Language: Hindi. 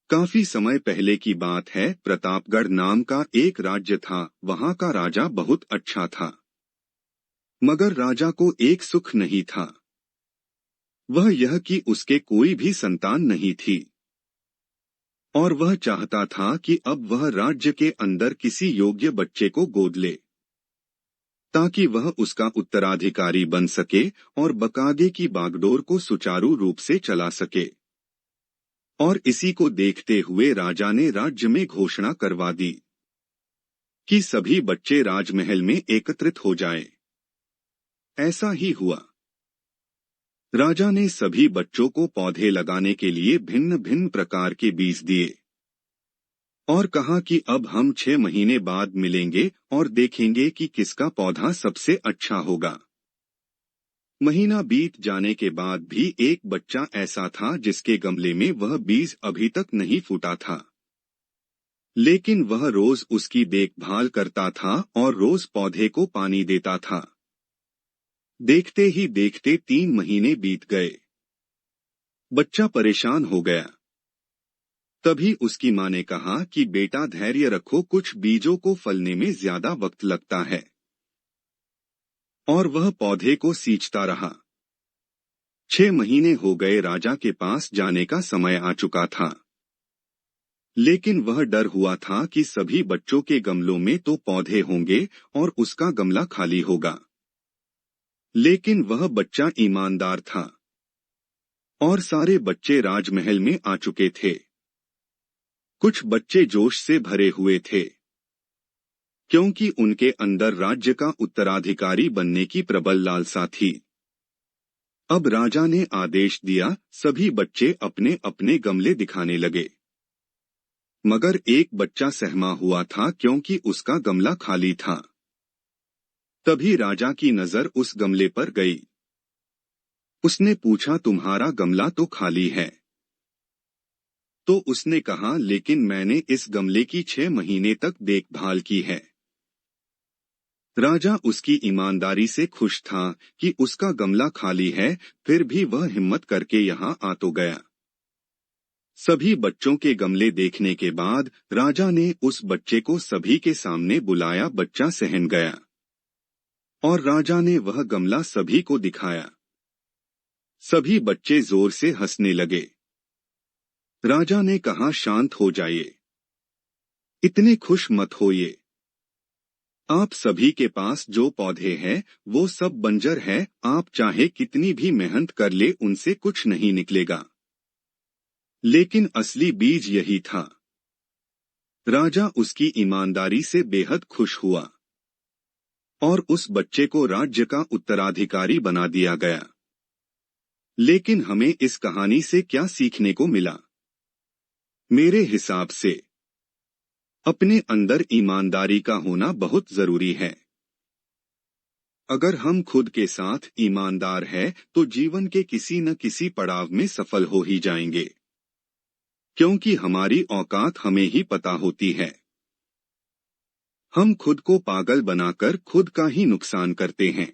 काफी समय पहले की बात है। प्रतापगढ़ नाम का एक राज्य था। वहां का राजा बहुत अच्छा था, मगर राजा को एक सुख नहीं था। वह यह कि उसके कोई भी संतान नहीं थी, और वह चाहता था कि अब वह राज्य के अंदर किसी योग्य बच्चे को गोद ले, ताकि वह उसका उत्तराधिकारी बन सके और बकागे की बागडोर को सुचारू रूप से चला सके। और इसी को देखते हुए राजा ने राज्य में घोषणा करवा दी कि सभी बच्चे राजमहल में एकत्रित हो जाएं। ऐसा ही हुआ। राजा ने सभी बच्चों को पौधे लगाने के लिए भिन्न भिन्न प्रकार के बीज दिए और कहा कि अब हम 6 महीने बाद मिलेंगे और देखेंगे कि किसका पौधा सबसे अच्छा होगा। महीना बीत जाने के बाद भी एक बच्चा ऐसा था जिसके गमले में वह बीज अभी तक नहीं फूटा था, लेकिन वह रोज उसकी देखभाल करता था और रोज पौधे को पानी देता था। देखते ही देखते 3 महीने बीत गए। बच्चा परेशान हो गया। तभी उसकी माँ ने कहा कि बेटा धैर्य रखो, कुछ बीजों को फलने में ज्यादा वक्त लगता है। और वह पौधे को सींचता रहा। 6 महीने हो गए। राजा के पास जाने का समय आ चुका था, लेकिन वह डर हुआ था कि सभी बच्चों के गमलों में तो पौधे होंगे और उसका गमला खाली होगा। लेकिन वह बच्चा ईमानदार था और सारे बच्चे राजमहल में आ चुके थे। कुछ बच्चे जोश से भरे हुए थे, क्योंकि उनके अंदर राज्य का उत्तराधिकारी बनने की प्रबल लालसा थी। अब राजा ने आदेश दिया, सभी बच्चे अपने अपने गमले दिखाने लगे। मगर एक बच्चा सहमा हुआ था क्योंकि उसका गमला खाली था। तभी राजा की नजर उस गमले पर गई। उसने पूछा, तुम्हारा गमला तो खाली है। तो उसने कहा, लेकिन मैंने इस गमले की 6 महीने तक देखभाल की है। राजा उसकी ईमानदारी से खुश था कि उसका गमला खाली है, फिर भी वह हिम्मत करके यहाँ आ तो गया। सभी बच्चों के गमले देखने के बाद राजा ने उस बच्चे को सभी के सामने बुलाया। बच्चा सहन गया और राजा ने वह गमला सभी को दिखाया। सभी बच्चे जोर से हंसने लगे। राजा ने कहा, शांत हो जाइए, इतने खुश मत होइए। आप सभी के पास जो पौधे हैं वो सब बंजर है। आप चाहे कितनी भी मेहनत कर ले, उनसे कुछ नहीं निकलेगा। लेकिन असली बीज यही था। राजा उसकी ईमानदारी से बेहद खुश हुआ और उस बच्चे को राज्य का उत्तराधिकारी बना दिया गया। लेकिन हमें इस कहानी से क्या सीखने को मिला? मेरे हिसाब से अपने अंदर ईमानदारी का होना बहुत जरूरी है। अगर हम खुद के साथ ईमानदार हैं तो जीवन के किसी न किसी पड़ाव में सफल हो ही जाएंगे, क्योंकि हमारी औकात हमें ही पता होती है। हम खुद को पागल बनाकर खुद का ही नुकसान करते हैं।